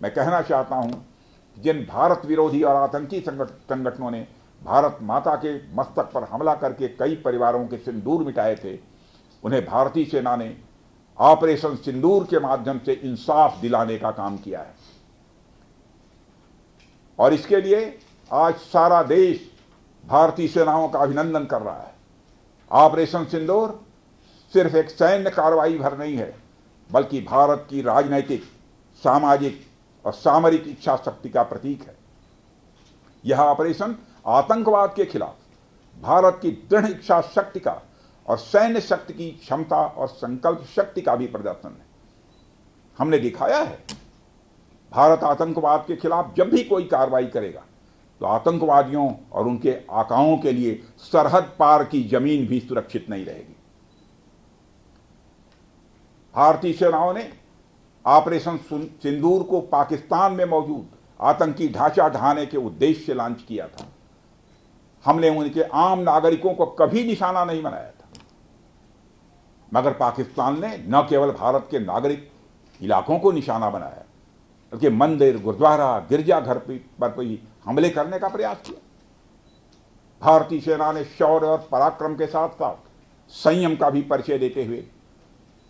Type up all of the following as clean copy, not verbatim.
मैं कहना चाहता हूं, जिन भारत विरोधी और आतंकी संगठनों ने भारत माता के मस्तक पर हमला करके कई परिवारों के सिंदूर मिटाए थे, उन्हें भारतीय सेना ने ऑपरेशन सिंदूर के माध्यम से इंसाफ दिलाने का काम किया है। और इसके लिए आज सारा देश भारतीय सेनाओं का अभिनंदन कर रहा है। ऑपरेशन सिंदूर सिर्फ एक सैन्य कार्रवाई भर नहीं है, बल्कि भारत की राजनैतिक, सामाजिक और सामरिक इच्छा शक्ति का प्रतीक है। यह ऑपरेशन आतंकवाद के खिलाफ भारत की दृढ़ इच्छा शक्ति का और सैन्य शक्ति की क्षमता और संकल्प शक्ति का भी प्रदर्शन है। हमने दिखाया है, भारत आतंकवाद के खिलाफ जब भी कोई कार्रवाई करेगा तो आतंकवादियों और उनके आकाओं के लिए सरहद पार की जमीन भी सुरक्षित नहीं रहेगी। भारतीय सेनाओं ने ऑपरेशन सिंदूर को पाकिस्तान में मौजूद आतंकी ढांचा ढहाने के उद्देश्य से लॉन्च किया था। हमने उनके आम नागरिकों को कभी निशाना नहीं बनाया था, मगर पाकिस्तान ने न केवल भारत के नागरिक इलाकों को निशाना बनाया, बल्कि मंदिर, गुरुद्वारा, गिरजाघर पर भी हमले करने का प्रयास किया। भारतीय सेना ने शौर्य और पराक्रम के साथ साथ संयम का भी परिचय देते हुए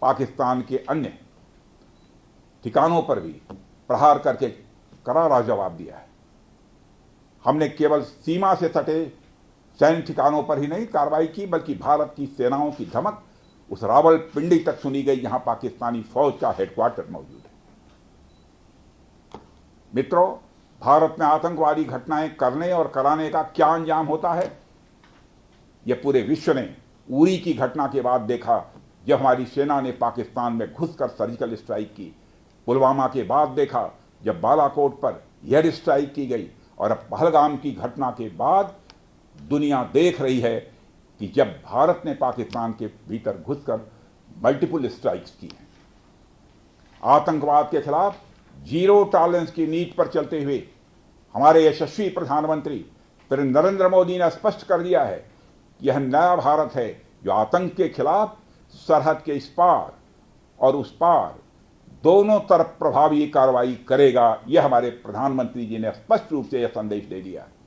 पाकिस्तान के अन्य ठिकानों पर भी प्रहार करके करारा जवाब दिया है। हमने केवल सीमा से सटे सैन्य ठिकानों पर ही नहीं कार्रवाई की, बल्कि भारत की सेनाओं की धमक उस रावलपिंडी तक सुनी गई जहां पाकिस्तानी फौज का हेडक्वार्टर मौजूद है। मित्रों, भारत में आतंकवादी घटनाएं करने और कराने का क्या अंजाम होता है, यह पूरे विश्व ने उरी की घटना के बाद देखा, जब हमारी सेना ने पाकिस्तान में घुसकर सर्जिकल स्ट्राइक की। पुलवामा के बाद देखा, जब बालाकोट पर एयर स्ट्राइक की गई। और अब पहलगाम की घटना के बाद दुनिया देख रही है कि जब भारत ने पाकिस्तान के भीतर घुसकर मल्टीपल स्ट्राइक्स की हैं। आतंकवाद के खिलाफ जीरो टॉलरेंस की नीति पर चलते हुए हमारे यशस्वी प्रधानमंत्री श्री नरेंद्र मोदी ने स्पष्ट कर दिया है कि यह नया भारत है जो आतंक के खिलाफ सरहद के इस पार और उस पार दोनों तरफ प्रभावी कार्रवाई करेगा। यह हमारे प्रधानमंत्री जी ने स्पष्ट रूप से यह संदेश दे दिया है।